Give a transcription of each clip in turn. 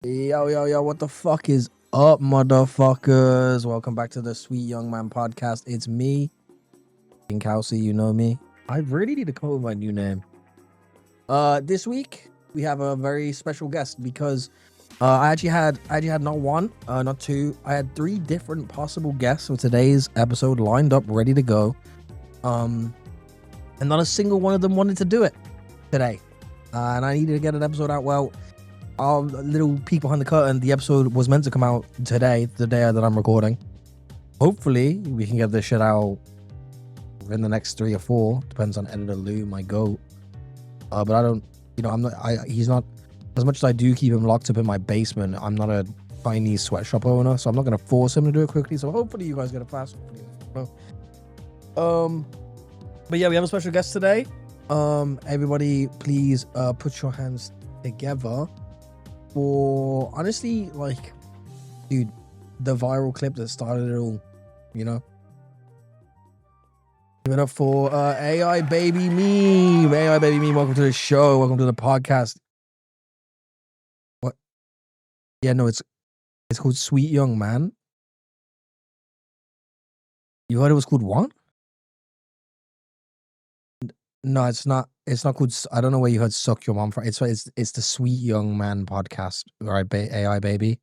Yo, what the fuck is up, motherfuckers? Welcome back to the Sweet Young Man podcast. It's me, King Kelsey, you know me. I really need to come up with my new name. This week we have a very special guest because I actually had not one, not two. I had three different possible guests for today's episode lined up, ready to go. And not a single one of them wanted to do it today. And I needed to get an episode out. Well, our little peek behind the curtain, the episode was meant to come out today, the day that I'm recording. Hopefully, we can get this shit out in the next 3 or 4. Depends on editor Lou, my goat. But I don't, he's not, as much as I do keep him locked up in my basement, I'm not a Chinese sweatshop owner, so I'm not going to force him to do it quickly. So hopefully you guys get a fast. But yeah, we have a special guest today. Everybody, please put your hands together for, honestly, like, dude, the viral clip that started it all, you know? Give it up for AI Baby Meme. AI Baby Meme, welcome to the show. Welcome to the podcast. What? Yeah, no, it's called Sweet Young Man. You heard it was called what? No, it's not. It's not called. I don't know where you heard "Suck Your Mom" from. It's the Sweet Young Man podcast. All right, AI Baby.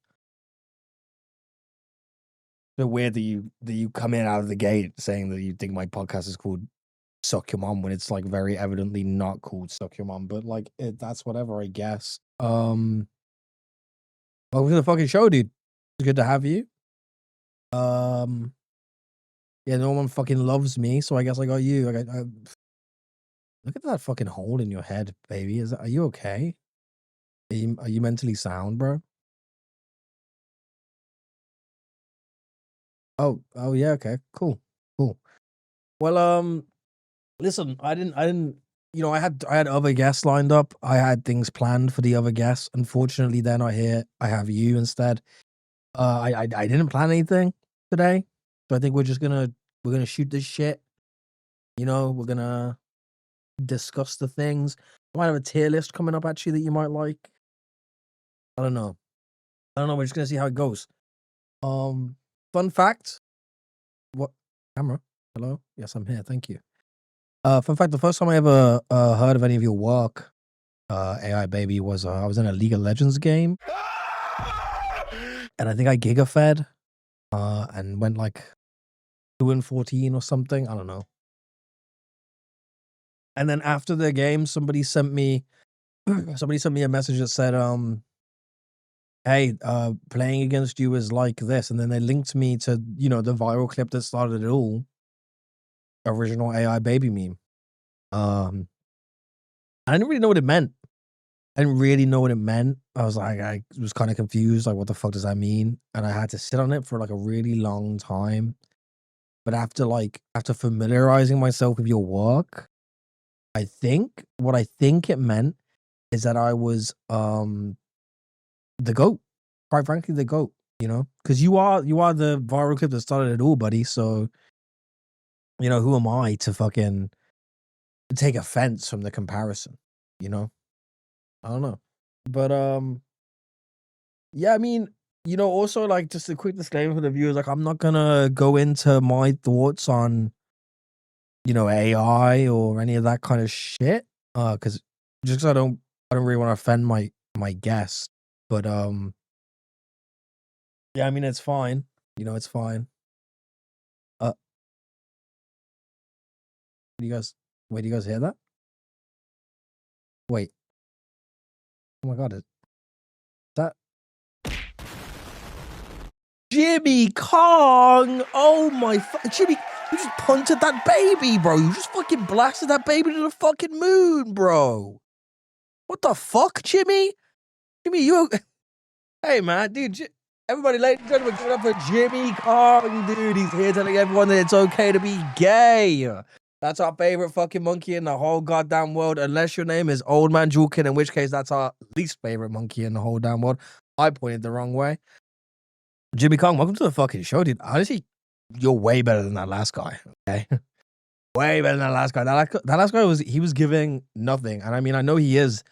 It's weird that you come in out of the gate saying that you think my podcast is called "Suck Your Mom" when it's like very evidently not called "Suck Your Mom," but like that's whatever, I guess. Welcome to the fucking show, dude. It's good to have you. Yeah, no one fucking loves me, so I guess I got you. Look at that fucking hole in your head, baby. Are you okay? Are you mentally sound, bro? Oh, yeah, okay. Cool. Well, listen, I didn't, I had other guests lined up. I had things planned for the other guests. Unfortunately, they're not here. I have you instead. I didn't plan anything today. So I think we're gonna shoot this shit. We're gonna discuss the things. I might have a tier list coming up actually that you might like. I don't know. We're just gonna see how it goes. Fun fact. What camera? Hello? Yes, I'm here. Thank you. Fun fact, the first time I ever heard of any of your work, AI Baby, was I was in a League of Legends game. And I think I gigafed and went like 2-14 or something. I don't know. And then after the game, somebody sent me a message that said, hey, playing against you is like this. And then they linked me to, the viral clip that started it all. Original AI Baby meme. I didn't really know what it meant. I was like, I was kind of confused. Like, what the fuck does that mean? And I had to sit on it for like a really long time. But after familiarizing myself with your work, what I think it meant is that I was the GOAT. Quite frankly, the GOAT, because you are the viral clip that started it all, buddy. So, who am I to fucking take offense from the comparison? I don't know. But yeah, I mean, also, like, just a quick disclaimer for the viewers, like, I'm not gonna go into my thoughts on, AI or any of that kind of shit. Because I don't really want to offend my guest. But yeah, I mean, it's fine. It's fine. Do you guys wait, do you guys hear that? Wait. Oh my god, is that Jimmy Kong? Oh my Jimmy, you just punted that baby, bro. You just fucking blasted that baby to the fucking moon, bro. What the fuck, Jimmy? Jimmy, you hey man, dude, everybody, ladies and gentlemen, give it up for Jimmy Kong, dude. He's here telling everyone that it's okay to be gay. That's our favorite fucking monkey in the whole goddamn world, unless your name is Old Man Julkin, in which case that's our least favorite monkey in the whole damn world. I pointed the wrong way. Jimmy Kong, welcome to the fucking show, dude. Honestly, you're way better than that last guy, okay? Way better than that last guy. That last guy was giving nothing. And I mean, I know he is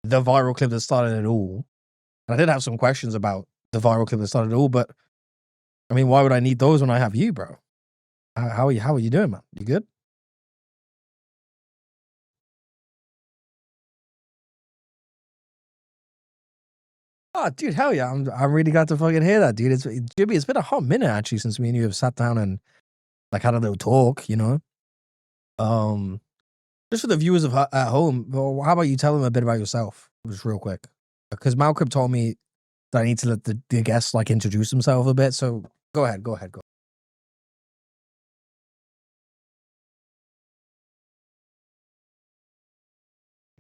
the viral clip that started it all. And I did have some questions about the viral clip that started it all, but I mean, why would I need those when I have you, bro? How are you doing, man? You good? Oh, dude, hell yeah! I'm really glad to fucking hear that, dude. It's Jimmy. It's been a hot minute actually since me and you have sat down and like had a little talk. Um, just for the viewers at home. Well, how about you tell them a bit about yourself, just real quick? Because Malcolm told me that I need to let the guests like introduce themselves a bit. So go ahead, go ahead, go.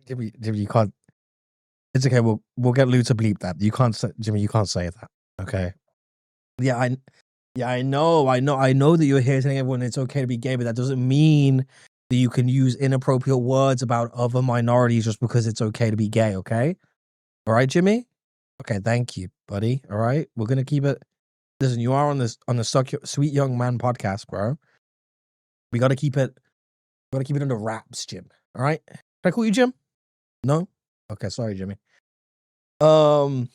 Jimmy, you can't. It's okay. We'll get Lou to bleep that. You can't say, Jimmy. You can't say that. Okay. Yeah, I know that you're here telling everyone it's okay to be gay, but that doesn't mean that you can use inappropriate words about other minorities just because it's okay to be gay, okay? All right, Jimmy? Okay, thank you, buddy. All right. We're gonna keep it. Listen, you are on the Sweet Young Man podcast, bro. We gotta keep it under wraps, Jim. All right? Can I call you Jim? No? Okay, sorry, Jimmy. Um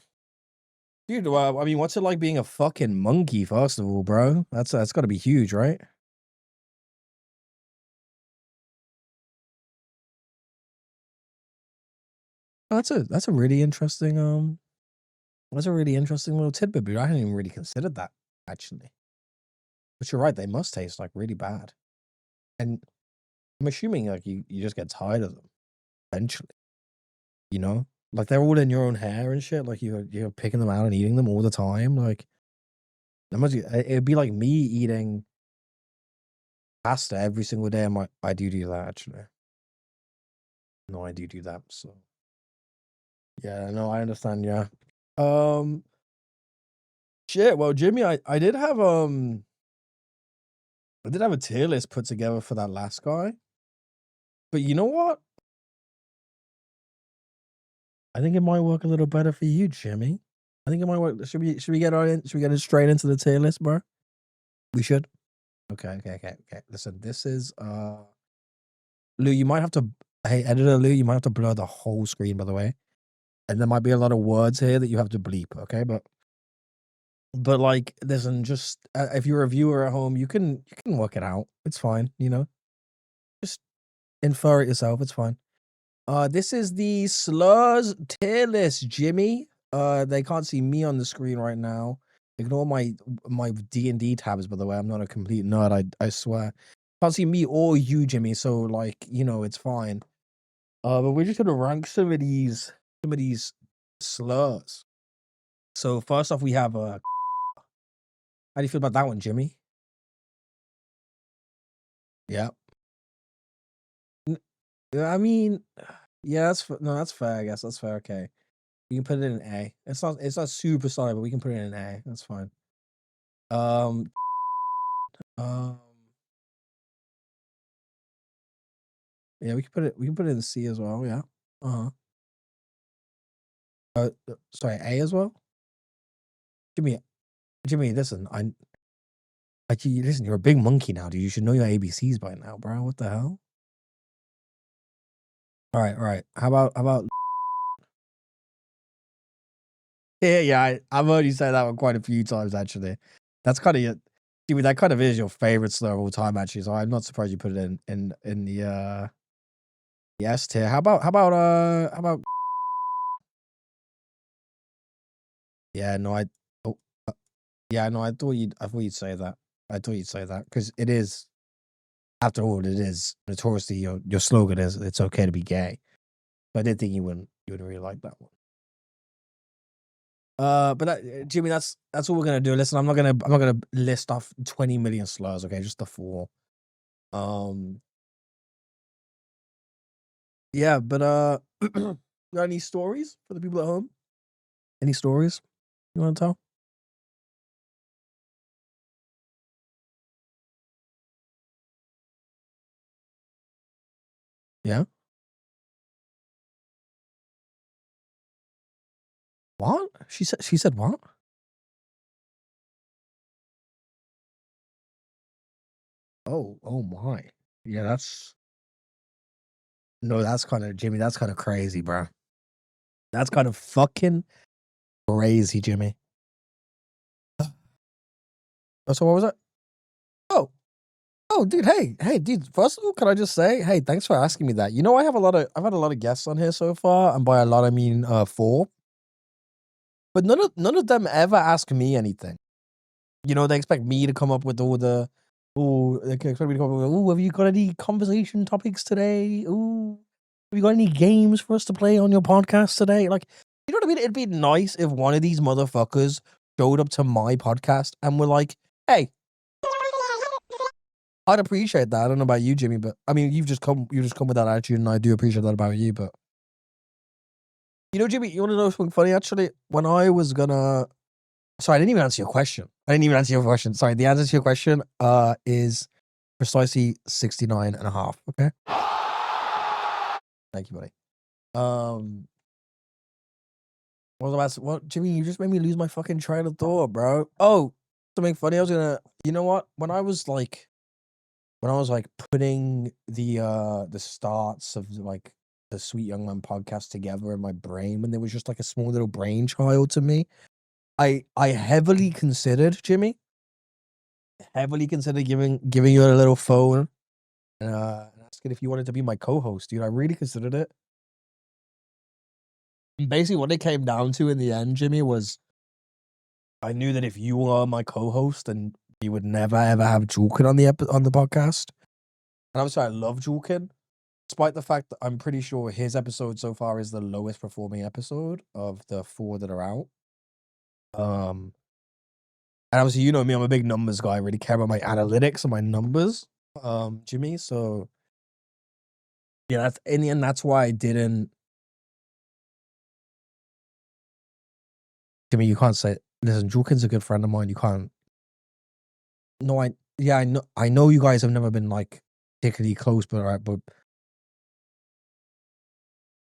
Dude, well, I mean, what's it like being a fucking monkey, first of all, bro? That's gotta be huge, right? That's a really interesting that's a really interesting little tidbit, but I hadn't even really considered that actually. But you're right, they must taste like really bad. And I'm assuming like you just get tired of them eventually, you know? Like they're all in your own hair and shit. Like you're picking them out and eating them all the time. Like it'd be like me eating pasta every single day. I do that actually. No, I do that. So yeah, no, I understand. Yeah. Um, shit. Well, Jimmy, I did have a tier list put together for that last guy, but you know what? I think it might work a little better for you, Jimmy. I think it might work. Should we get it straight into the tier list, bro? We should. Okay. Listen, this is Lou. You might have to. Hey, editor Lou, you might have to blur the whole screen, by the way, and there might be a lot of words here that you have to bleep. Okay, but like, listen, just if you're a viewer at home, you can work it out. It's fine. Just infer it yourself. It's fine. This is the slurs tier list, Jimmy. They can't see me on the screen right now. Ignore my D&D tabs, by the way. I'm not a complete nerd. I swear. Can't see me or you, Jimmy. So like, it's fine. But we're just gonna rank some of these slurs. So first off, we have how do you feel about that one, Jimmy? Yeah. I mean, yeah, no, that's fair. I guess that's fair. Okay. We can put it in an A. It's not super solid, but we can put it in an A. That's fine. Um, um, yeah, we can put it in C as well. Yeah. Uh-huh. Sorry, A as well. Jimmy, Jimmy, listen, listen. You're a big monkey now, dude. You should know your ABCs by now, bro. What the hell? All right. How about? Yeah. I've heard you say that one quite a few times actually. That's kind of your, Jimmy. That kind of is your favorite slur of all time, actually. So I'm not surprised you put it in the S tier. How about? Yeah, no, oh, uh, yeah, no, I thought you'd say that. I thought you'd say that because it is, after all, it is notoriously your slogan is "It's okay to be gay." But I did think you wouldn't really like that one. But Jimmy, that's all we're gonna do. Listen, I'm not gonna list off 20 million slurs. Okay, just the four. Um, yeah, but got any stories for the people at home? Any stories you want to tell? Yeah. What? She said what? Oh my. Yeah, that's no, that's kind of Jimmy. That's kind of crazy, bro. That's kind of fucking. Crazy, Jimmy. So what was it? Oh, oh, dude. Hey, dude. First of all, can I just say, hey, thanks for asking me that. You know, I've had a lot of guests on here so far, and by a lot I mean 4. But none of them ever ask me anything. You know, they expect me to come up with all the. Oh, they expect me to come up with. Oh, have you got any conversation topics today? Ooh, have you got any games for us to play on your podcast today? Like, you know what I mean? It'd be nice if one of these motherfuckers showed up to my podcast and were like, "Hey, I'd appreciate that." I don't know about you, Jimmy, but I mean, you just come with that attitude, and I do appreciate that about you. But you know, Jimmy, you want to know something funny? Actually, when I was gonna, sorry, I didn't even answer your question. Sorry, the answer to your question is precisely 69.5. Okay, thank you, buddy. What was I about to, what, Jimmy? You just made me lose my fucking train of thought, bro. Oh, something funny. I was gonna, you know what? When I was like putting the starts of like the Sweet Young Man podcast together in my brain, when there was just like a small little brainchild to me, I heavily considered, Jimmy, giving you a little phone and asking if you wanted to be my co-host, dude. I really considered it. And basically, what it came down to in the end, Jimmy, was I knew that if you were my co-host, then we would never ever have Julkin on the podcast. And obviously, I love Julkin, despite the fact that I'm pretty sure his episode so far is the lowest performing episode of the 4 that are out. And obviously, you know me, I'm a big numbers guy. I really care about my analytics and my numbers, Jimmy. So yeah, that's in the end. That's why I didn't. Jimmy, you can't say. Listen, Julkin's a good friend of mine. You can't. No, I know you guys have never been like particularly close, but alright, but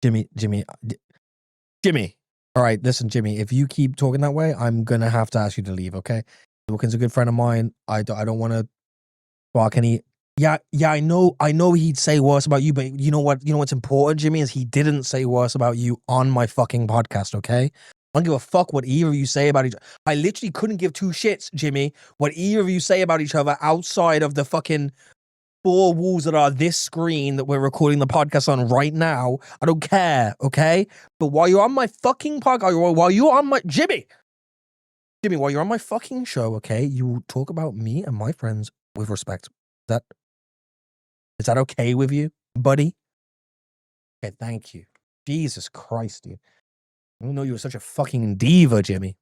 Jimmy. All right, listen, Jimmy. If you keep talking that way, I'm gonna have to ask you to leave. Okay, Julkin's a good friend of mine. I don't want to spark any. Yeah, I know he'd say worse about you, but you know what? You know what's important, Jimmy, is he didn't say worse about you on my fucking podcast. Okay, I don't give a fuck what either of you say about each. I literally couldn't give two shits, Jimmy, what either of you say about each other outside of the fucking 4 walls that are this screen that we're recording the podcast on right now. I don't care, okay? But while you're on my fucking podcast, while you're on my Jimmy, while you're on my fucking show, okay, you talk about me and my friends with respect. That is that okay with you, buddy? Okay, thank you. Jesus Christ, dude. I didn't know you were such a fucking diva, Jimmy.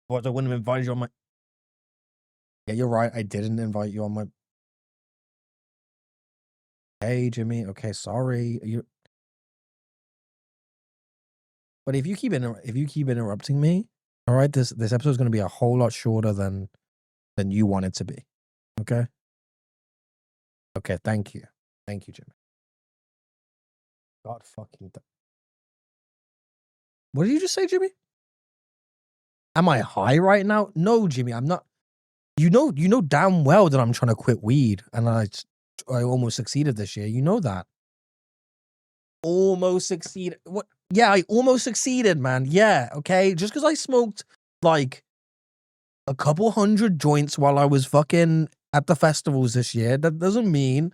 What, I wouldn't have invited you on my. Yeah, you're right. I didn't invite you on my. Hey, Jimmy. Okay, sorry. You. But if you keep interrupting me, all right, this episode is going to be a whole lot shorter than you want it to be. Okay. Okay. Thank you, Jimmy. God fucking. What did you just say, Jimmy? Am I high right now? No, Jimmy, I'm not. You know damn well that I'm trying to quit weed, and I almost succeeded this year. You know that. Almost succeeded. What? Yeah, I almost succeeded, man. Yeah, okay. Just because I smoked like a couple hundred joints while I was fucking at the festivals this year, that doesn't mean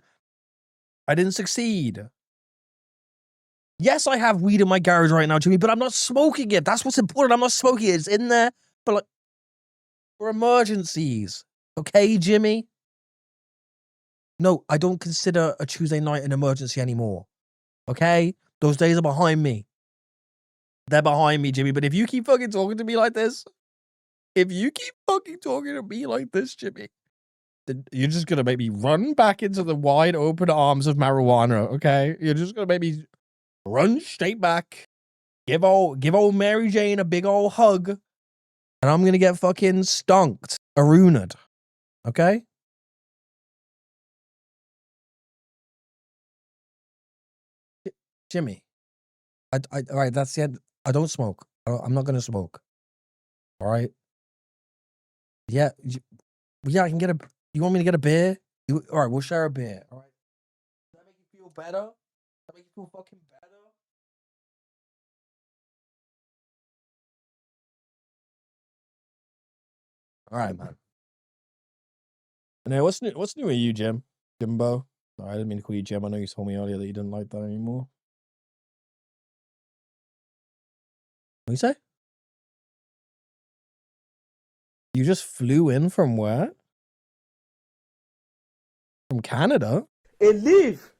I didn't succeed. Yes, I have weed in my garage right now, Jimmy, but I'm not smoking it. That's what's important. I'm not smoking it. It's in there for like for emergencies. Okay, Jimmy? No, I don't consider a Tuesday night an emergency anymore. Okay? Those days are behind me. They're behind me, Jimmy. But if you keep fucking talking to me like this, Jimmy, then you're just gonna make me run back into the wide open arms of marijuana, okay? You're just gonna make me run straight back, give old Mary Jane a big old hug, and I'm gonna get fucking stonked, aruned, okay? Jimmy, all right, that's the end. I don't smoke. I'm not gonna smoke. All right. Yeah, yeah. I can get a. You want me to get a beer? All right, we'll share a beer. All right. Does that make you feel better? Does that make you feel fucking better? All right, man. And now, what's new? What's new with you, Jim? Jimbo? Sorry, I didn't mean to call you Jim. I know you told me earlier that you didn't like that anymore. What you say? You just flew in from where? From Canada? And leave.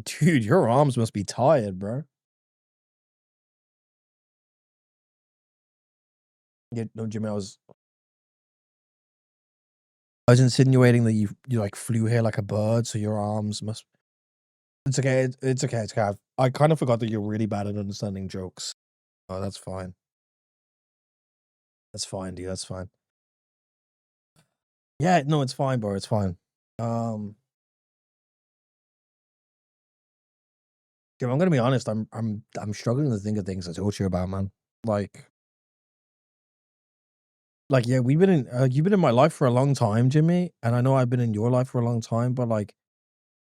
Dude, your arms must be tired, bro. Yeah, no, Jimmy, I was insinuating that you like flew here like a bird, so your arms must. It's okay. It's okay. It's okay. I kind of forgot that you're really bad at understanding jokes. Oh, that's fine. That's fine, dude. That's fine. Yeah, no, it's fine, bro. It's fine. Jim, I'm gonna be honest. I'm struggling to think of things to talk to you about, man. Like, yeah, we've been in. You've been in my life for a long time, Jimmy, and I know I've been in your life for a long time. But like,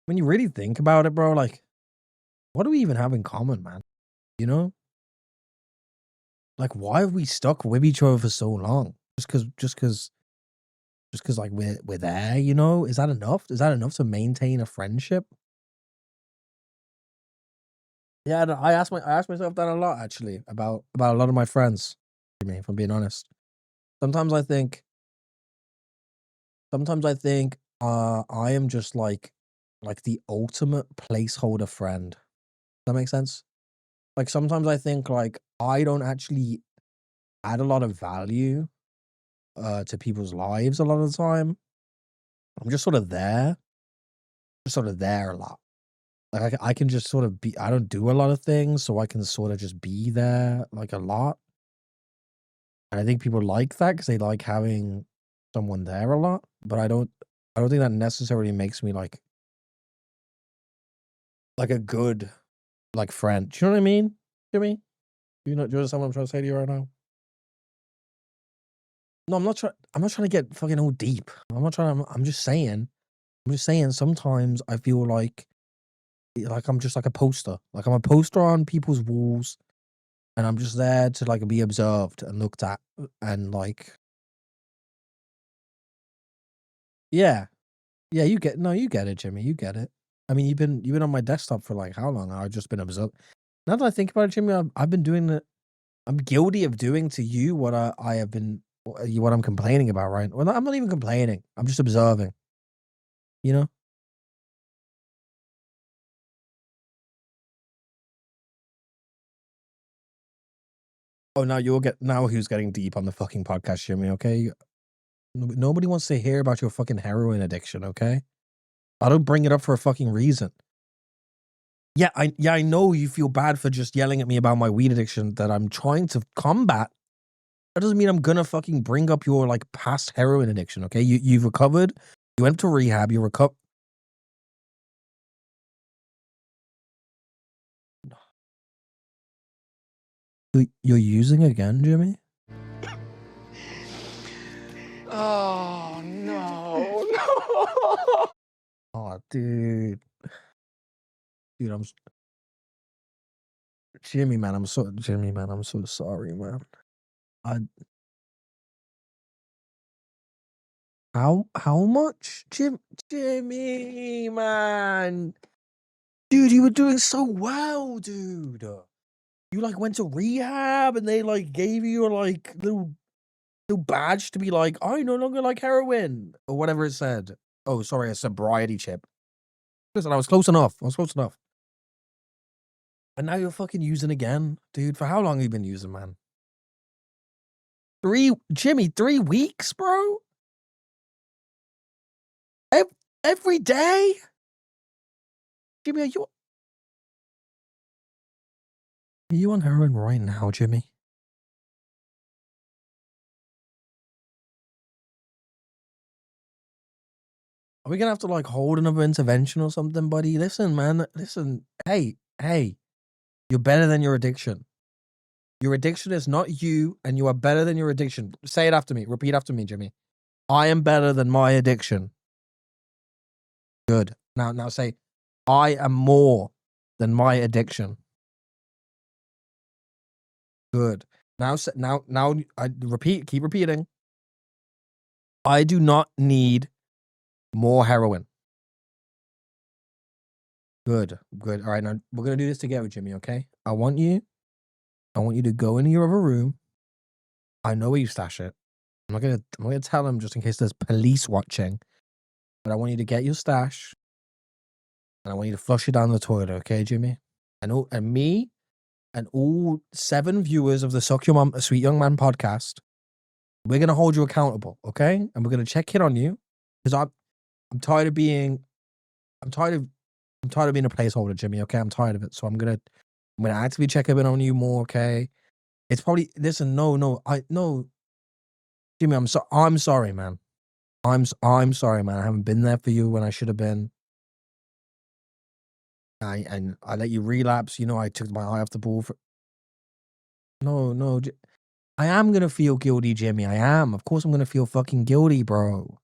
when you really think about it, bro, like, what do we even have in common, man? You know, like, why have we stuck with each other for so long? Just because, like, we're there. You know, is that enough? Is that enough to maintain a friendship? Yeah, no, I ask myself that a lot actually about a lot of my friends. Jimmy, if I'm being honest, sometimes I think I am just like the ultimate placeholder friend. Does that make sense? Like sometimes I think like I don't actually add a lot of value to people's lives a lot of the time. I'm just sort of there a lot. Like I can just sort of be. I don't do a lot of things, so I can sort of just be there like a lot. And I think people like that because they like having someone there a lot. But I don't think that necessarily makes me like a good like friend. Do you know what I mean, Jimmy? Do you understand what I'm trying to say to you right now? No, I'm not trying. I'm not trying to get fucking all deep. I'm not trying. I'm just saying. I'm just saying. Sometimes I feel like I'm just like a poster. Like I'm a poster on people's walls, and I'm just there to like be observed and looked at, and like yeah, yeah. You get it, Jimmy. You get it. I mean, you've been on my desktop for like how long? I've just been observed. Now that I think about it, Jimmy, I've been doing it. I'm guilty of doing to you what I have been what I'm complaining about, right? Well, I'm not even complaining. I'm just observing. You know? Oh, now who's getting deep on the fucking podcast, Jimmy? Okay, nobody wants to hear about your fucking heroin addiction. Okay, I don't bring it up for a fucking reason. Yeah, I know you feel bad for just yelling at me about my weed addiction that I'm trying to combat. That doesn't mean I'm gonna fucking bring up your like past heroin addiction. Okay, you've recovered. You went to rehab. You recover. You're using again, Jimmy? Oh no, no. Oh, dude. Dude, Jimmy, man, I'm so sorry, man. I how much? Jimmy, man. Dude, you were doing so well, dude. You like went to rehab and they like gave you your like little badge to be like, I no longer like heroin or whatever it said. Oh, sorry, a sobriety chip. Listen, I was close enough. I was close enough. And now you're fucking using again, dude. For how long have you been using, man? Jimmy, 3 weeks, bro? Every day? Jimmy, are you on heroin right now, Jimmy? Are we gonna have to like hold another intervention or something, buddy? Listen, man. Listen. Hey. You're better than your addiction. Your addiction is not you, and you are better than your addiction. Say it after me. Repeat after me, Jimmy. I am better than my addiction. Good. Now say, I am more than my addiction. Good. Now, I keep repeating. I do not need more heroin. Good. All right, now we're gonna do this together, Jimmy. Okay? I want you to go into your other room. I know where you stash it. I'm not gonna tell them just in case there's police watching. But I want you to get your stash, and I want you to flush it down the toilet. Okay, Jimmy? And me, and all 7 viewers of the Suck Your Mom, a Sweet Young Man podcast, we're gonna hold you accountable. Okay? And we're gonna check in on you because I'm tired of being a placeholder, Jimmy. Okay, I'm tired of it. So I'm gonna actively check in on you more. Okay, it's probably no, Jimmy. I'm sorry, man. I'm sorry, man. I haven't been there for you when I should have been. I let you relapse. You know, I took my eye off the ball for. No. I am gonna feel guilty, Jimmy. I am. Of course, I'm gonna feel fucking guilty, bro.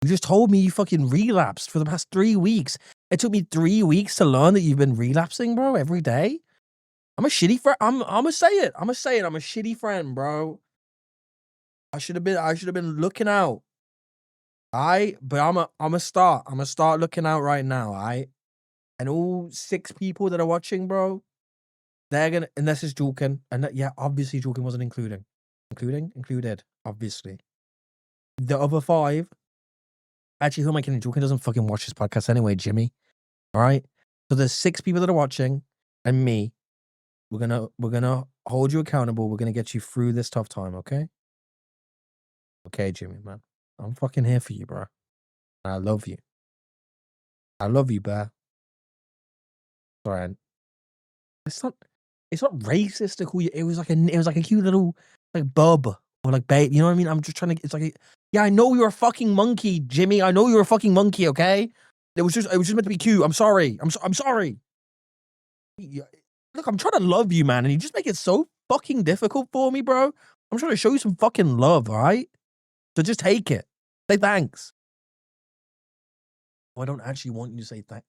You just told me you fucking relapsed for the past 3 weeks. It took me 3 weeks to learn that you've been relapsing, bro, every day. I'm a shitty friend. I'm gonna say it. I'm a shitty friend, bro. I should have been looking out. But I'm gonna start looking out right now. And all 6 people that are watching, bro, they're gonna, unless it's Julkin, and yeah, obviously Julkin wasn't included, obviously. The other 5. Actually, who am I kidding? Julkin doesn't fucking watch this podcast anyway, Jimmy. All right. So there's 6 people that are watching, and me. We're gonna hold you accountable. We're gonna get you through this tough time. Okay. Okay, Jimmy, man. I'm fucking here for you, bro. I love you. Bear. Sorry. It's not racist to call you. It was like a cute little like bub or like babe. You know what I mean? I'm just trying to. It's like, yeah, I know you're a fucking monkey, Jimmy. I know you're a fucking monkey. Okay. It was just meant to be cute. I'm sorry. I'm sorry. Look, I'm trying to love you, man, and you just make it so fucking difficult for me, bro. I'm trying to show you some fucking love, all right? So just take it. Say thanks. Oh, I don't actually want you to say thanks.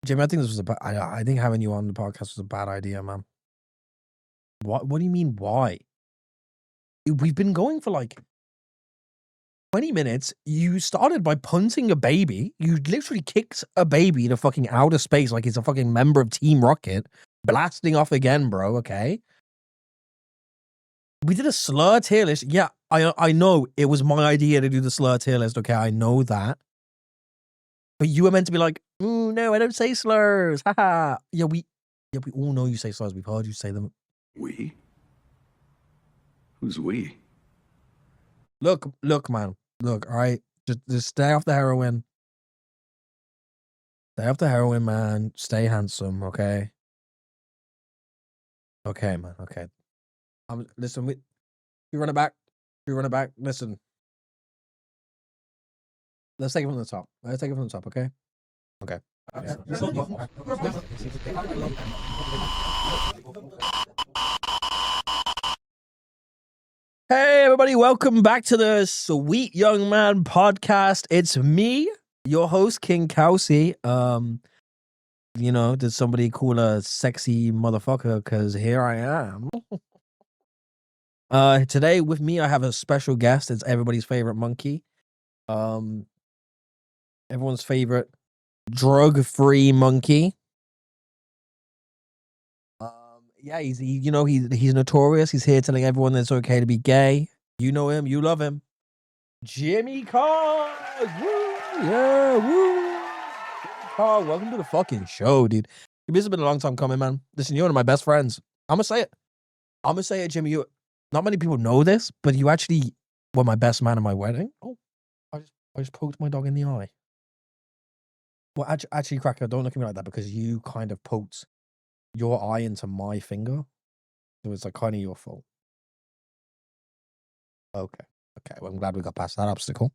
Jimmy, I think this was I think having you on the podcast was a bad idea, man. What do you mean, why? We've been going for like 20 minutes. You started by punting a baby. You literally kicked a baby to fucking outer space like he's a fucking member of Team Rocket. Blasting off again, bro, okay? We did a slur tier list. Yeah, I know it was my idea to do the slur tier list, okay? I know that. But you were meant to be like, "Ooh, no, I don't say slurs. Haha." Yeah, we all know you say slurs. We've heard you say them. We? Who's we? Look, man. Look, all right. Just stay off the heroin. Stay off the heroin, man. Stay handsome, okay? Okay, man. Okay. Listen, we run it back. Listen. Let's take it from the top. Okay? Okay. Hey, everybody. Welcome back to the Sweet Young Man podcast. It's me, your host, King Kelsey. You know, did somebody call a sexy motherfucker? Because here I am. Today with me, I have a special guest. It's everybody's favorite monkey. Everyone's favorite drug-free monkey. Yeah, he's notorious. He's here telling everyone that it's okay to be gay. You know him, you love him. Jimmy Carr! Woo! Yeah, woo! Carr, welcome to the fucking show, dude. This has been a long time coming, man. Listen, you're one of my best friends. I'm gonna say it, Jimmy. Not many people know this, but you actually were my best man at my wedding. Oh, I just poked my dog in the eye. Well, actually, Cracker, don't look at me like that because you kind of poked your eye into my finger. So it's like kind of your fault. Okay. Well, I'm glad we got past that obstacle.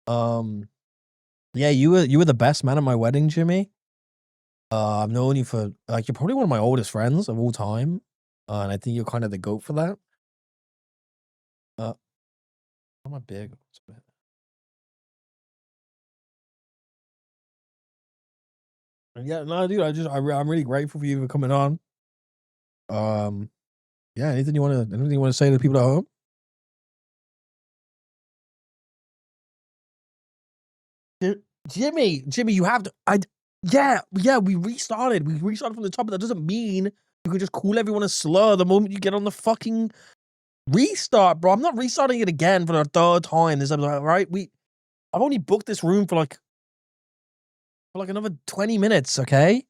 Yeah, you were the best man at my wedding, Jimmy. I've known you for like you're probably one of my oldest friends of all time, and I think you're kind of the goat for that. I'm a big. Yeah, no, dude, I'm really grateful for you for coming on. Yeah, anything you wanna say to the people at home? Ji Jimmy, you have to yeah, we restarted. We restarted from the top, but that doesn't mean you can just call everyone a slur the moment you get on the fucking restart, bro. I'm not restarting it again for the third time this episode, right? I've only booked this room for like another 20 minutes, okay?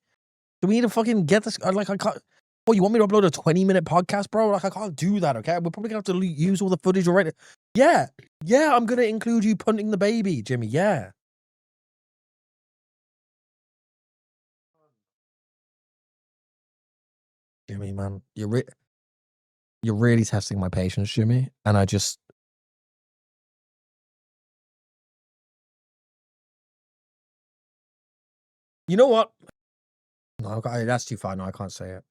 Do we need to fucking get this? Like, I can't. Oh, you want me to upload a 20-minute podcast, bro? Like, I can't do that, okay? We're probably gonna have to use all the footage already. Yeah, yeah, I'm gonna include you punting the baby, Jimmy. Yeah. Jimmy, man, you're really testing my patience, Jimmy. And I just, you know what? No, that's too far. No, I can't say it.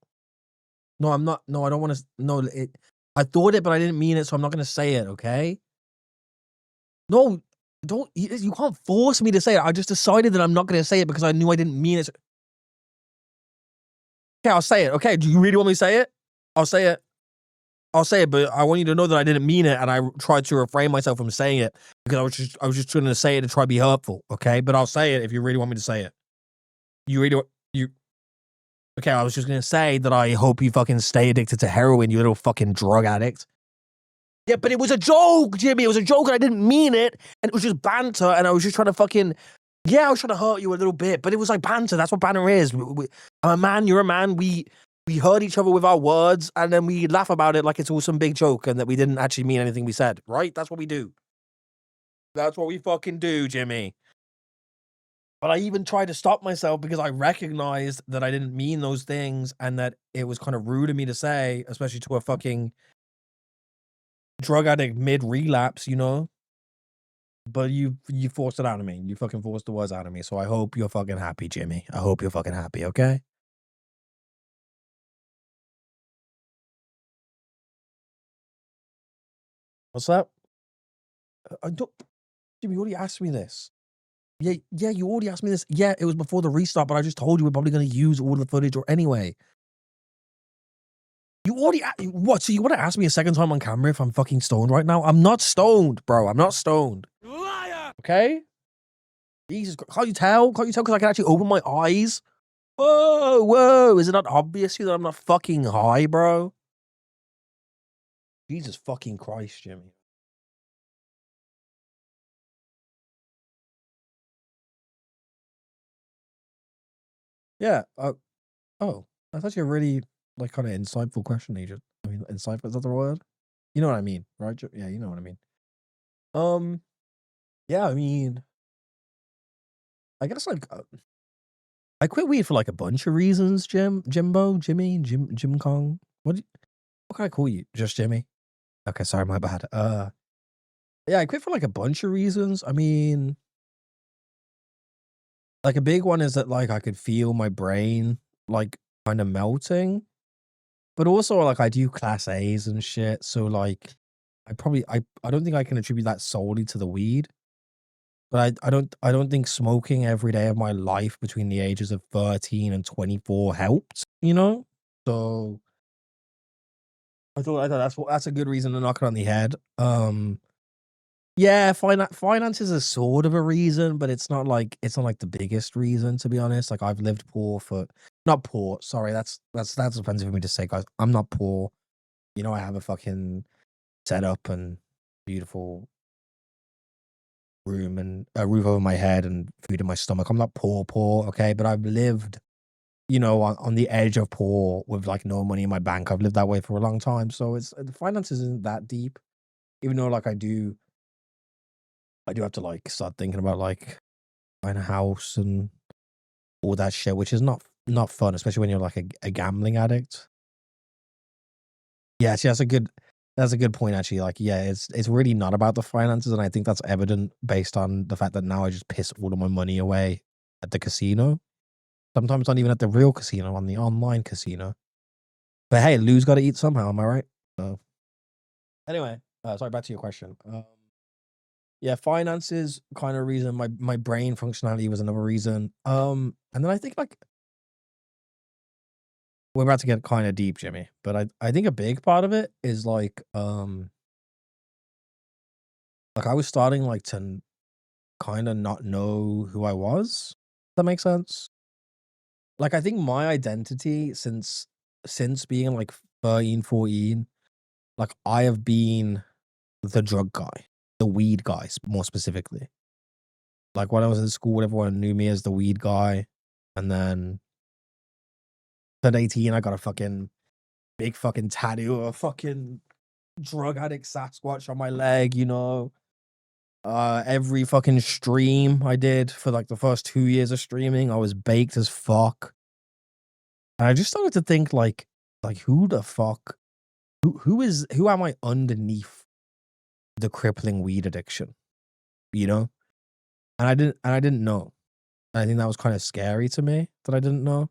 No, I'm not. No, I don't want to. No, I thought it, but I didn't mean it, so I'm not gonna say it. Okay? No, don't. You can't force me to say it. I just decided that I'm not gonna say it because I knew I didn't mean it. Okay, I'll say it. Okay, do you really want me to say it? I'll say it. I'll say it, but I want you to know that I didn't mean it, and I tried to refrain myself from saying it because I was just trying to say it to try to be hurtful. Okay, but I'll say it if you really want me to say it. You really you. Okay, I was just gonna say that I hope you fucking stay addicted to heroin, you little fucking drug addict. Yeah, but it was a joke, Jimmy. It was a joke, and I didn't mean it, and it was just banter, and I was just trying to fucking. Yeah, I was trying to hurt you a little bit, but it was like banter. That's what banter is. I'm a man, you're a man. We hurt each other with our words, and then we laugh about it like it's all some big joke, and that we didn't actually mean anything we said. Right? That's what we do. That's what we fucking do, Jimmy. But I even tried to stop myself because I recognized that I didn't mean those things and that it was kind of rude of me to say, especially to a fucking drug addict mid relapse, you know? But you forced it out of me. You fucking forced the words out of me. So I hope you're fucking happy, Jimmy. I hope you're fucking happy, okay? What's that? I don't Jimmy, you already asked me this. Yeah, you already asked me this. Yeah, it was before the restart, but I just told you we're probably gonna use all the footage or anyway. You already what? So you want to ask me a second time on camera if I'm fucking stoned right now? I'm not stoned, bro. I'm not stoned. Liar! Okay? Jesus, can't you tell? Can't you tell? Because I can actually open my eyes. Whoa! Is it not obvious to you that I'm not fucking high, bro? Jesus fucking Christ, Jimmy. Yeah. Oh, that's actually a really like kind of insightful question, Agent. I mean, insightful is that the word? You know what I mean, right? Yeah, you know what I mean. Um, yeah, I mean, I guess like I quit weed for like a bunch of reasons, Jim Kong. What can I call you? Just Jimmy? Okay, sorry, my bad. Yeah, I quit for like a bunch of reasons. I mean, like a big one is that like I could feel my brain like kind of melting, but also like I do class A's and shit. So like I don't think I can attribute that solely to the weed. But I don't think smoking every day of my life between the ages of 13 and 24 helped, you know? So I thought that's a good reason to knock it on the head. Yeah, finances is sort of a reason, but it's not like the biggest reason, to be honest. Like I've lived poor for not poor, sorry, that's offensive for me to say, guys. I'm not poor. You know, I have a fucking setup and beautiful room and a roof over my head and food in my stomach. I'm not poor, okay? But I've lived, you know, on the edge of poor with like no money in my bank. I've lived that way for a long time. So it's the finances isn't that deep. Even though like I do have to like start thinking about like buying a house and all that shit, which is not fun, especially when you're like a gambling addict. Yeah, see, that's a good point actually. Like, yeah, it's really not about the finances, and I think that's evident based on the fact that now I just piss all of my money away at the casino. Sometimes not even at the real casino, on the online casino. But hey, Lou's got to eat somehow. Am I right? So anyway, sorry. Back to your question. Yeah, finances kind of reason. My brain functionality was another reason. And then I think like we're about to get kind of deep, Jimmy, but I think a big part of it is like I was starting like to kind of not know who I was. That makes sense. Like I think my identity since being like 13, 14, like I have been the drug guy, the weed guy, more specifically. Like when I was in school, everyone knew me as the weed guy, and then at 18, I got a fucking big fucking tattoo of a fucking drug addict Sasquatch on my leg, you know. Every fucking stream I did for like the first 2 years of streaming, I was baked as fuck. And I just started to think like who the fuck who am I underneath the crippling weed addiction, you know? And I didn't know. I think that was kind of scary to me that I didn't know.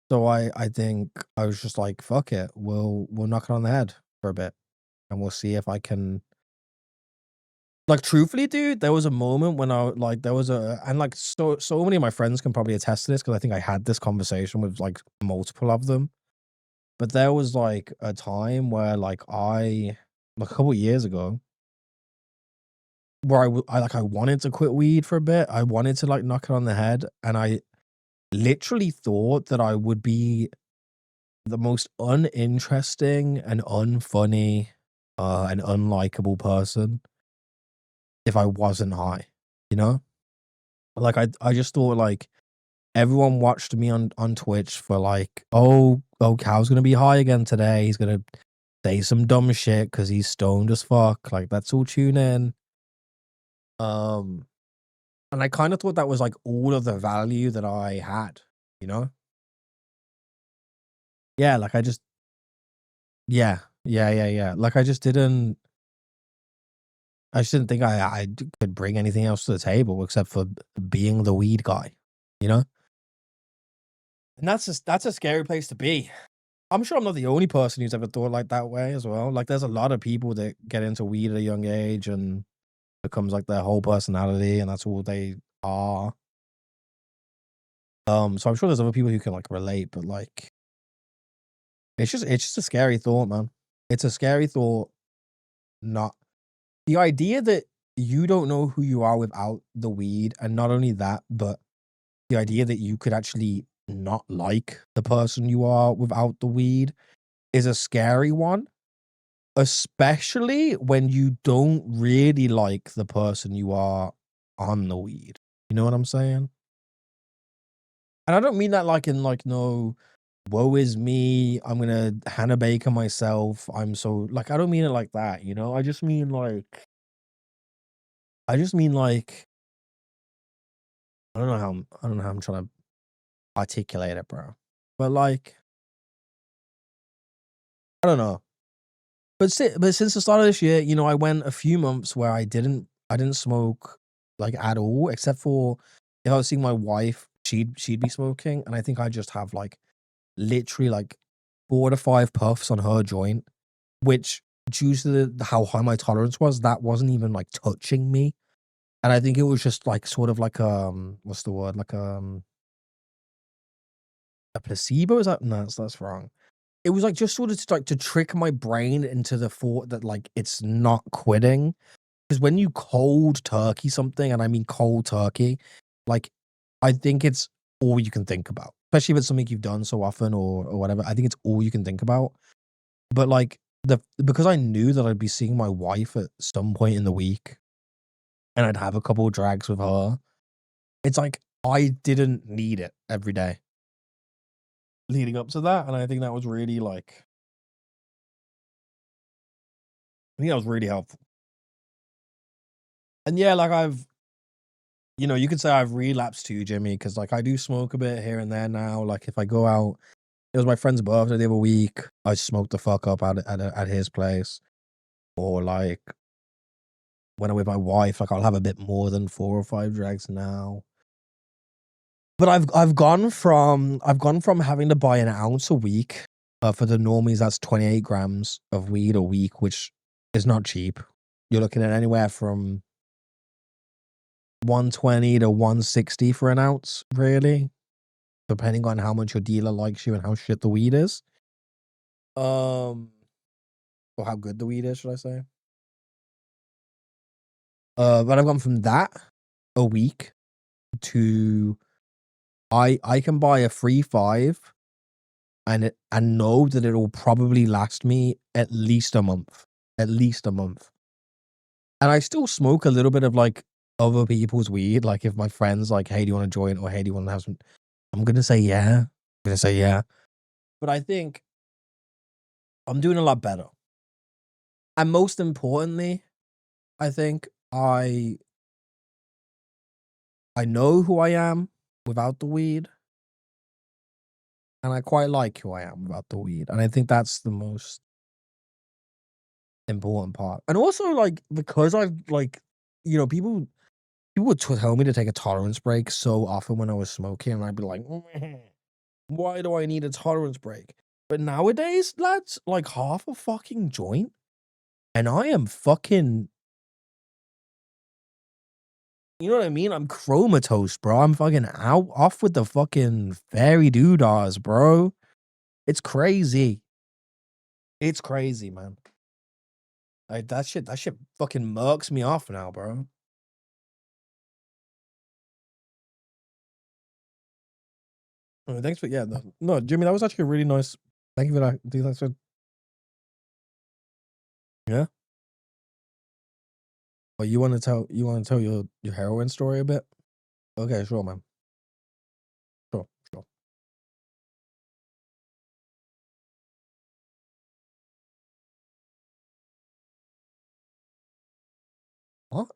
So I think I was just like, fuck it. We'll knock it on the head for a bit and we'll see if I can like truthfully, dude, there was a moment when I like there was a and like so many of my friends can probably attest to this because I think I had this conversation with like multiple of them. But there was like a time where like a couple of years ago where I wanted to quit weed for a bit. I wanted to like knock it on the head and I literally thought that I would be the most uninteresting and unfunny and unlikable person if I wasn't high, you know? Like I just thought like everyone watched me on Twitch for like, oh, Cal's gonna be high again today. He's gonna say some dumb shit because he's stoned as fuck. Like that's all tune in. Um, and I kind of thought that was like all of the value that I had, you know? Yeah, like I just yeah. Like I just didn't think I could bring anything else to the table except for being the weed guy, you know? And that's a scary place to be. I'm sure I'm not the only person who's ever thought like that way as well. Like there's a lot of people that get into weed at a young age and becomes like their whole personality and that's all they are. So I'm sure there's other people who can like relate, but like it's just a scary thought, man. It's a scary thought. Not the idea that you don't know who you are without the weed, and not only that, but the idea that you could actually not like the person you are without the weed is a scary one, especially when you don't really like the person you are on the weed. You know what I'm saying? And I don't mean that like in like no woe is me, I'm gonna Hannah Baker myself. I'm so like I don't mean it like that, you know? I just mean like I don't know how I'm trying to articulate it, bro. But like I don't know. But since the start of this year, you know, I went a few months where I didn't smoke like at all, except for if I was seeing my wife, she'd be smoking, and I think I just have like literally like 4 to 5 puffs on her joint, which due to how high my tolerance was, that wasn't even like touching me. And I think it was just like sort of like what's the word? Like a placebo? Is that no, that's wrong. It was like just sort of like to trick my brain into the thought that like it's not quitting. Because when you cold turkey something, and I mean cold turkey, like I think it's all you can think about. Especially if it's something you've done so often or whatever. I think it's all you can think about. But like because I knew that I'd be seeing my wife at some point in the week and I'd have a couple of drags with her, it's like I didn't need it every day leading up to that. And I think that was really like I think that was really helpful. And yeah, like you know, you could say I've relapsed too, Jimmy, because like I do smoke a bit here and there now. Like if I go out, it was my friend's birthday the other week. I smoked the fuck up at his place, or like when I'm with my wife, like I'll have a bit more than 4 or 5 drags now. But I've gone from having to buy an ounce a week. For the normies, that's 28 grams of weed a week, which is not cheap. you're looking at anywhere from 120 to 160 for an ounce, really, depending on how much your dealer likes you and how shit the weed is. Or how good the weed is, should I say? But I've gone from that a week to I can buy a 3.5 and know that it'll probably last me at least a month. At least a month. And I still smoke a little bit of like other people's weed. Like if my friends like, hey, do you want to join? Or hey, do you want to have some? I'm gonna say yeah. I'm gonna say yeah. But I think I'm doing a lot better. And most importantly, I think I know who I am without the weed. And I quite like who I am without the weed. And I think that's the most important part. And also, like, because I've, like, you know, people would tell me to take a tolerance break so often when I was smoking. And I'd be like, why do I need a tolerance break? But nowadays, lads, like half a fucking joint. And I am fucking, you know what I mean? I'm chromatose, bro. I'm fucking off with the fucking fairy doodahs, bro. It's crazy. It's crazy, man. Like that shit fucking murks me off now, bro. Oh, thanks for no, Jimmy, that was actually a really nice. Thank you for that. Thanks for, yeah. Well, you want to tell your heroin story a bit? Okay, sure, man. Sure, sure. What?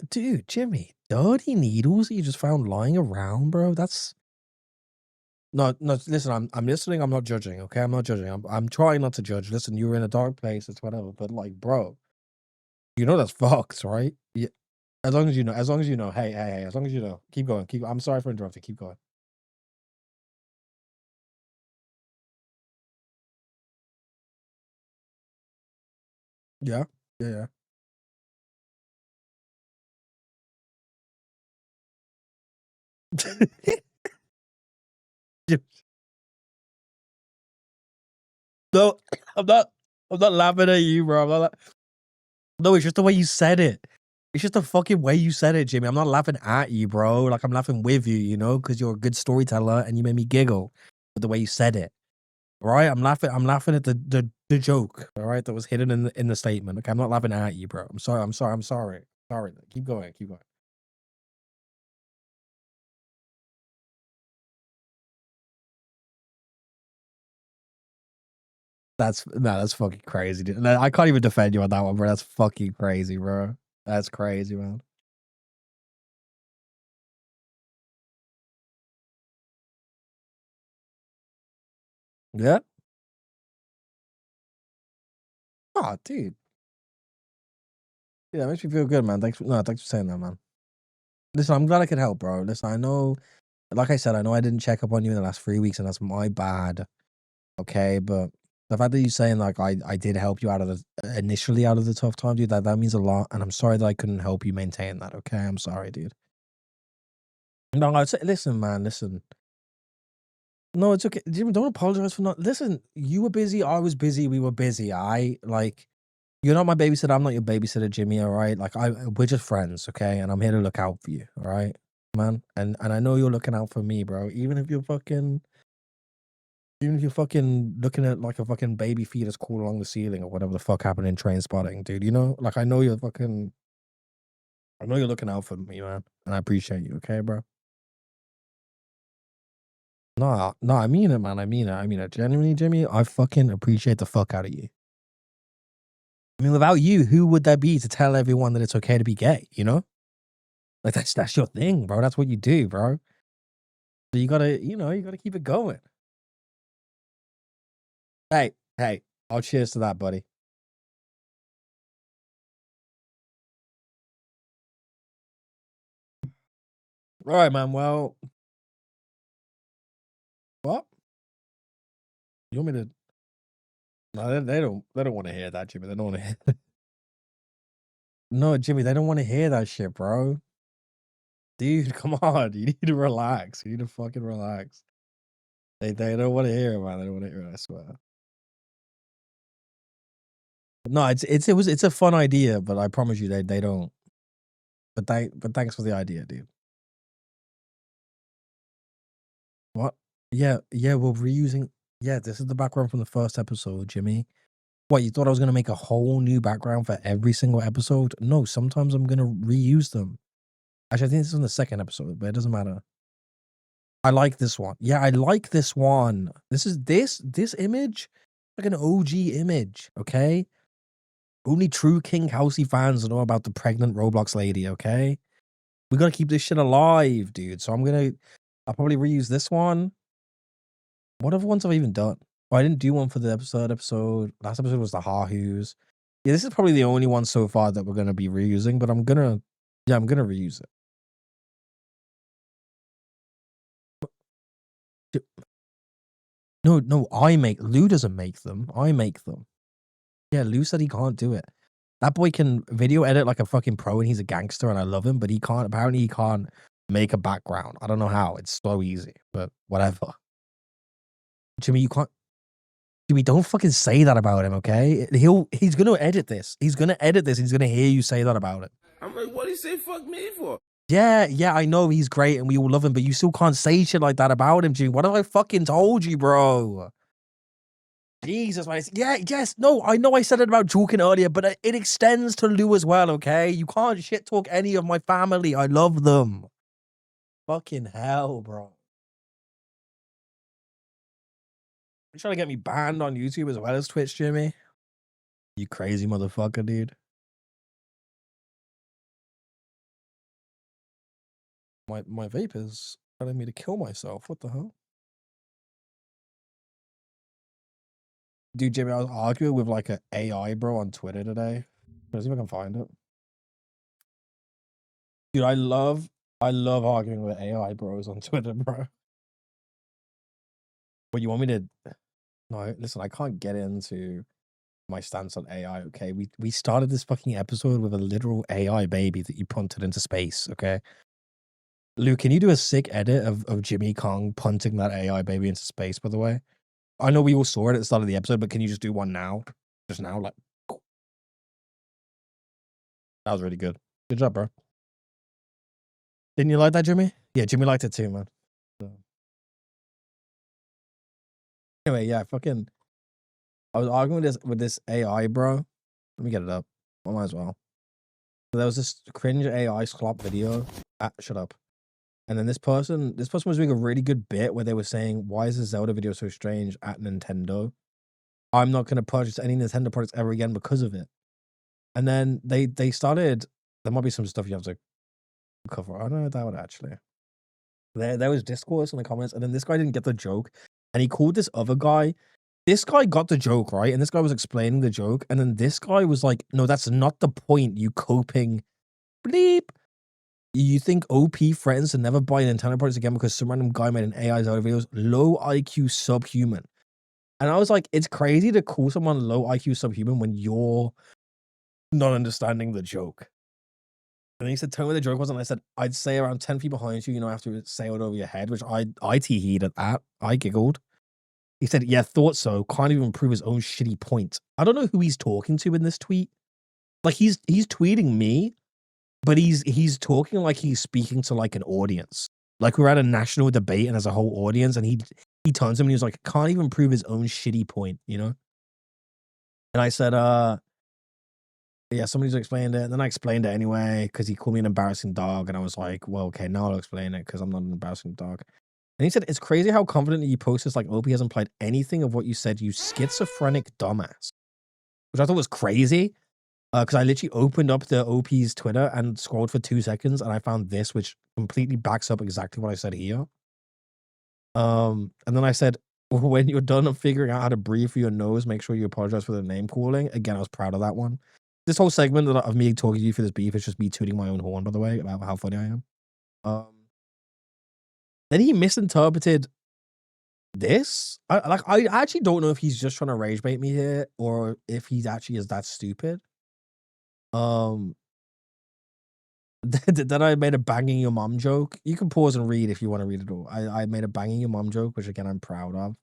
Dude, Jimmy, dirty needles that you just found lying around, bro? That's no, no. Listen, I'm listening. I'm not judging. Okay, I'm not judging. I'm trying not to judge. Listen, you were in a dark place. It's whatever. But like, bro, you know that's fucked, right? Yeah. As long as you know. As long as you know. Hey, hey, hey. As long as you know. Keep going. Keep. I'm sorry for interrupting. Keep going. Yeah. Yeah. Yeah. No, I'm not. I'm not laughing at you, bro. I'm not. No, it's just the way you said it. It's just the fucking way you said it, Jimmy. I'm not laughing at you, bro. Like I'm laughing with you, you know, because you're a good storyteller and you made me giggle with the way you said it. All right, I'm laughing. I'm laughing at the joke. All right, that was hidden in the statement. Okay, I'm not laughing at you, bro. I'm sorry. I'm sorry. I'm sorry. Sorry. Keep going. Keep going. That's fucking crazy, dude. No, I can't even defend you on that one, bro. That's fucking crazy, bro. That's crazy, man. Yeah. Oh, dude. Yeah, it makes me feel good, man. Thanks for saying that, man. Listen, I'm glad I could help, bro. Listen, I know, like I said, I know I didn't check up on you in the last 3 weeks, and that's my bad. Okay, but the fact that you're saying like I did help you out of the initially out of the tough time, dude, that means a lot. And I'm sorry that I couldn't help you maintain that. Okay, I'm sorry, dude. No, I'd say, listen, man, listen. No, it's okay. Jimmy, don't apologize for not. Listen, you were busy. I was busy. We were busy. I like. You're not my babysitter. I'm not your babysitter, Jimmy. All right. Like we're just friends, okay? And I'm here to look out for you. All right, man. And I know you're looking out for me, bro. Even if you're fucking looking at like a fucking baby fetus crawl along the ceiling or whatever the fuck happened in Train Spotting, dude. You know, like I know you're looking out for me, man, and I appreciate you. Okay, bro. No, no, I mean it, man. I mean it. I mean it. Genuinely, Jimmy. I fucking appreciate the fuck out of you. I mean, without you, who would there be to tell everyone that it's okay to be gay? You know, like that's your thing, bro. That's what you do, bro. So you gotta keep it going. Hey, hey, I'll cheers to that, buddy. All right, man. Well, what? You want me to No, they don't want to hear that, Jimmy. They don't want to hear. No, Jimmy, they don't want to hear that shit, bro. Dude, come on. You need to relax. You need to fucking relax. They don't want to hear it, man. They don't want to hear it, I swear. No, it's a fun idea, but I promise you they don't. But thanks for the idea, dude. What? Yeah, yeah, we're reusing. Yeah, this is the background from the first episode, Jimmy. What, you thought I was gonna make a whole new background for every single episode? No, sometimes I'm gonna reuse them. Actually, I think this is in the second episode, but it doesn't matter. I like this one. Yeah, I like this one. This image, like an OG image, okay? Only true King Kelsey fans know about the pregnant Roblox lady, okay? We gotta keep this shit alive, dude. So I'll probably reuse this one. What other ones have I even done? Oh, I didn't do one for the episode. Last episode was the Hahoos. Yeah, this is probably the only one so far that we're gonna be reusing, but I'm gonna reuse it. No, Lou doesn't make them. I make them. Yeah, Lou said he can't do it. That boy can video edit like a fucking pro and he's a gangster and I love him, but apparently he can't make a background. I don't know how. It's so easy, but whatever. Jimmy, you can't. Jimmy, don't fucking say that about him, okay? He's gonna edit this. He's gonna edit this and he's gonna hear you say that about it. I'm like, what did he say fuck me for? Yeah, I know he's great and we all love him, but you still can't say shit like that about him, Jimmy. What have I fucking told you, bro? Jesus, man. Yeah, yes, no, I know I said it about joking earlier, but it extends to Lou as well, okay? You can't shit talk any of my family. I love them. Fucking hell, bro. You trying to get me banned on YouTube as well as Twitch, Jimmy? You crazy motherfucker, dude. My vape is telling me to kill myself. What the hell? Dude, Jimmy, I was arguing with like an AI bro on Twitter today. Let's see if I can find it. Dude, I love arguing with AI bros on Twitter, bro. But you want me to? No, listen, I can't get into my stance on AI, okay? We started this fucking episode with a literal AI baby that you punted into space, okay? Luke, can you do a sick edit of Jimmy Kong punting that AI baby into space, by the way? I know we all saw it at the start of the episode, but can you just do one now? Just now, like. That was really good. Good job, bro. Didn't you like that, Jimmy? Yeah, Jimmy liked it too, man. So. Anyway, yeah, I was arguing with this AI, bro. Let me get it up. I might as well. So there was this cringe AI slop video. Shut up. And then this person was doing a really good bit where they were saying, why is the Zelda video so strange at Nintendo? I'm not going to purchase any Nintendo products ever again because of it. And then they started, there might be some stuff you have to cover. I don't know that one actually. There was discourse in the comments, and then this guy didn't get the joke. And he called this other guy. This guy got the joke, right? And this guy was explaining the joke. And then this guy was like, no, that's not the point, you coping bleep. You think OP threatens to never buy Nintendo products again because some random guy made an AI Zelda videos? Low IQ subhuman. And I was like, it's crazy to call someone low IQ subhuman when you're not understanding the joke. And he said, tell me what the joke was. And I said, I'd say around 10 feet behind you, have to sail it over your head, which I tee-heed at that. I giggled. He said, yeah, thought so. Can't even prove his own shitty point. I don't know who he's talking to in this tweet. Like, he's tweeting me, but he's talking like he's speaking to like an audience. Like we're at a national debate and there's a whole audience, and he turns to him and he was like, can't even prove his own shitty point, And I said, yeah, somebody's explained it. And then I explained it anyway because he called me an embarrassing dog. And I was like, well, okay, now I'll explain it because I'm not an embarrassing dog. And he said, it's crazy how confidently you post this like OP hasn't played anything of what you said, you schizophrenic dumbass. Which I thought was crazy. Because I literally opened up the OP's Twitter and scrolled for 2 seconds and I found this, which completely backs up exactly what I said here. And then I said, when you're done figuring out how to breathe through your nose, make sure you apologize for the name calling. Again, I was proud of that one. This whole segment of me talking to you for this beef is just me tooting my own horn, by the way, about how funny I am. Then he misinterpreted This, I actually don't know if he's just trying to rage bait me here or if he actually is that stupid. That I made a banging your mom joke. You can pause and read if you want to read it all. I made a banging your mom joke, which again I'm proud of.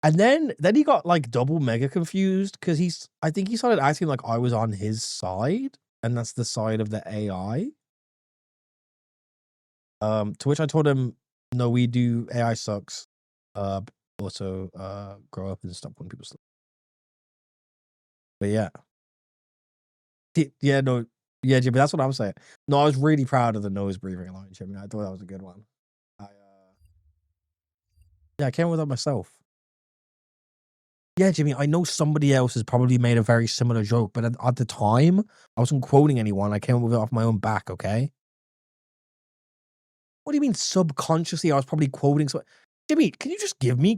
And then he got like double mega confused because I think he started acting like I was on his side, and that's the side of the AI. To which I told him, no, we do AI sucks. Also grow up and stop when people sleep. But yeah. Yeah, no, yeah, Jimmy, that's what I'm saying. No, I was really proud of the nose breathing line, Jimmy. I thought that was a good one. Yeah, I came up with that myself. Yeah, Jimmy, I know somebody else has probably made a very similar joke, but at the time, I wasn't quoting anyone. I came up with it off my own back, okay? What do you mean subconsciously? I was probably quoting so. Jimmy, can you just give me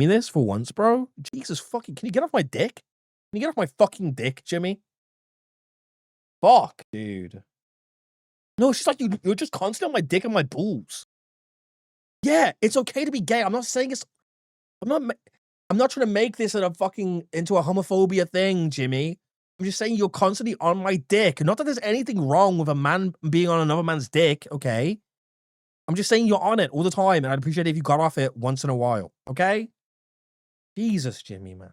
this for once, bro? Jesus fucking, can you get off my dick? Can you get off my fucking dick, Jimmy? Fuck, dude. No, she's like, you're just constantly on my dick and my balls. Yeah, it's okay to be gay. I'm not saying it's. I'm not trying to make this into a homophobia thing, Jimmy. I'm just saying you're constantly on my dick. Not that there's anything wrong with a man being on another man's dick, okay? I'm just saying you're on it all the time, and I'd appreciate it if you got off it once in a while, okay? Jesus, Jimmy, man.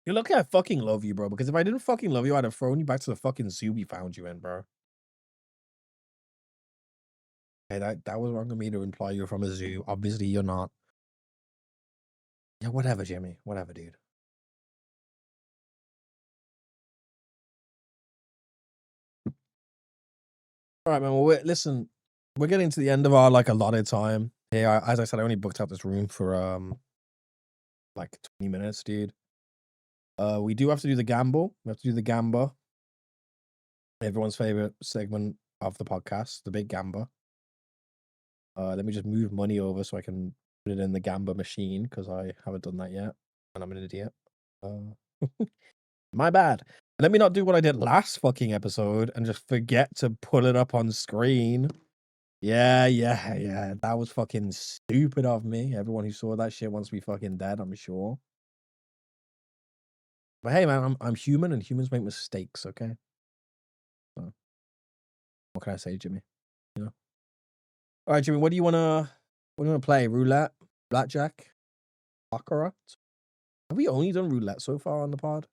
You're lucky I fucking love you, bro, because if I didn't fucking love you, I'd have thrown you back to the fucking zoo we found you in, bro. Hey, that was wrong of me to imply you're from a zoo. Obviously, you're not. Yeah, whatever, Jimmy. Whatever, dude. All right, man. Well, listen, we're getting to the end of our like allotted time. Yeah, as I said, I only booked out this room for like 20 minutes, dude. We do have to do the gamble. We have to do the gamba. Everyone's favorite segment of the podcast, the big gamba. Let me just move money over so I can put it in the gamba machine because I haven't done that yet, and I'm an idiot. My bad. Let me not do what I did last fucking episode and just forget to pull it up on screen. Yeah. That was fucking stupid of me. Everyone who saw that shit wants to be fucking dead, I'm sure. But hey, man, I'm human and humans make mistakes, okay? So, what can I say, Jimmy? You know? All right, Jimmy, what do you wanna play? Roulette? Blackjack? Baccarat? Have we only done roulette so far on the pod?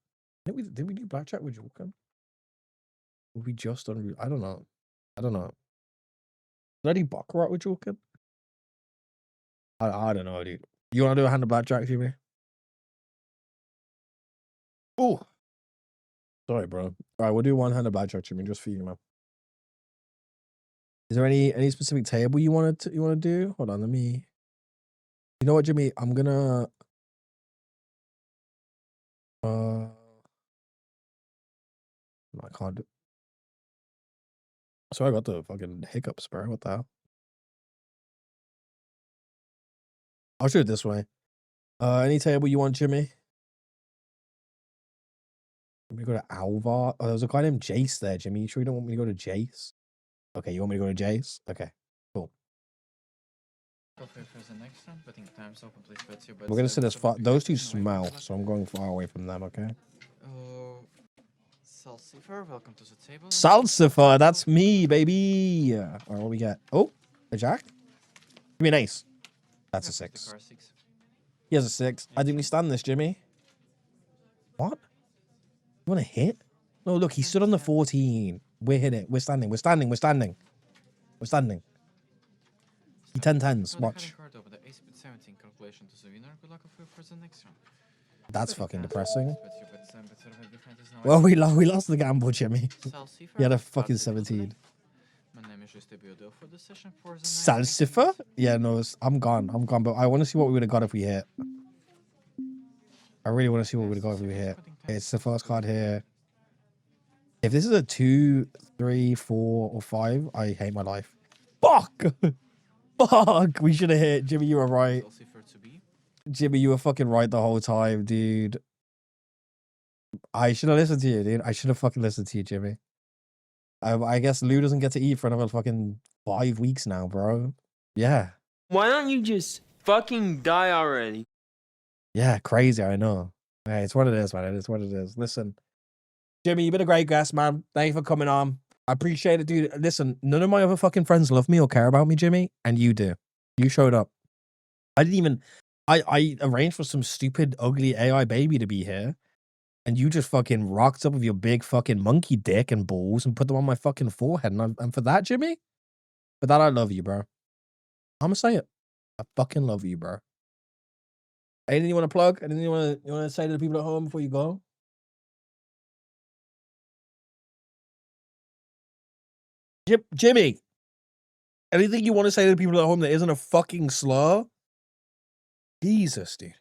Did we do blackjack with Jorkan? Or we just done roulette? I don't know. Did I do baccarat with Jorkan? I don't know, dude. You wanna do a hand of blackjack, Jimmy? Oh, sorry, bro. All right, we'll do one hand of blackjack, Jimmy, just for you, man. Is there any specific table you want to do? Hold on, let me. You know what, Jimmy? I'm gonna. No, I can't do. Sorry, I got the fucking hiccups, bro. What the hell? I'll shoot it this way. Any table you want, Jimmy? Let me go to Alvar. Oh, there's a guy named Jace there, Jimmy. You sure you don't want me to go to Jace? Okay, you want me to go to Jace? Okay, cool. We're gonna sit as far. Those two smell, so I'm going far away from them. Okay. Salsifer, welcome to the table. Salsifer, that's me, baby. All right, what we got? Oh, a jack. Give me an ace. That's a 6. He has a 6. I think we stand this, Jimmy. What? You want to hit? No, look, he stood on the 14. We're hitting it. We're standing. He 10-10s. Watch. That's fucking depressing. Well, we lost the gamble, Jimmy. He had a fucking 17. Salsifer? Yeah, no, I'm gone. But I want to see what we would have got if we hit. I really want to see what we would have got if we hit. Okay, it's the first card here. If this is a 2, 3, 4, or 5, I hate my life. Fuck! Fuck! We should have hit. Jimmy, you were right. Jimmy, you were fucking right the whole time, dude. I should have listened to you, dude. I should have fucking listened to you, Jimmy. I guess Lou doesn't get to eat for another fucking 5 weeks now, bro. Yeah. Why don't you just fucking die already? Yeah, crazy, I know. Hey, it's what it is, man. It is what it is. Listen, Jimmy, you've been a great guest, man. Thank you for coming on. I appreciate it, dude. Listen, none of my other fucking friends love me or care about me, Jimmy, and you do. You showed up. I didn't even... I arranged for some stupid, ugly AI baby to be here, and you just fucking rocked up with your big fucking monkey dick and balls and put them on my fucking forehead. And for that, Jimmy, for that, I love you, bro. I'm gonna say it. I fucking love you, bro. Anything you want to plug? Anything you want to say to the people at home before you go? Jimmy, anything you want to say to the people at home that isn't a fucking slur? Jesus, dude.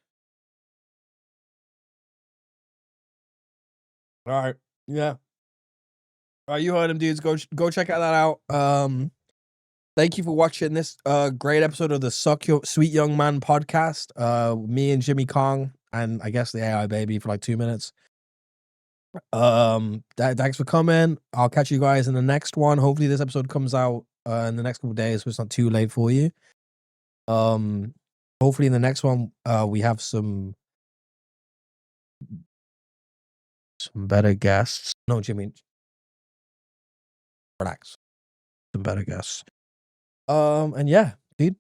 All right, yeah. All right, you heard him, dudes. Go check that out. Thank you for watching this great episode of the Suck Your Sweet Young Man podcast. Me and Jimmy Kong, and I guess the AI baby for like 2 minutes. Thanks for coming. I'll catch you guys in the next one. Hopefully this episode comes out in the next couple of days, so it's not too late for you. Hopefully in the next one we have some better guests. No, Jimmy, relax. Some better guests. And yeah, dude,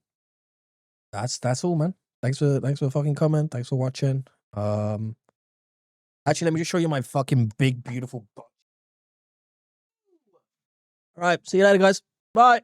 that's all, man. Thanks for fucking coming. Thanks for watching. Actually, let me just show you my fucking big, beautiful butt. All right, see you later, guys. Bye.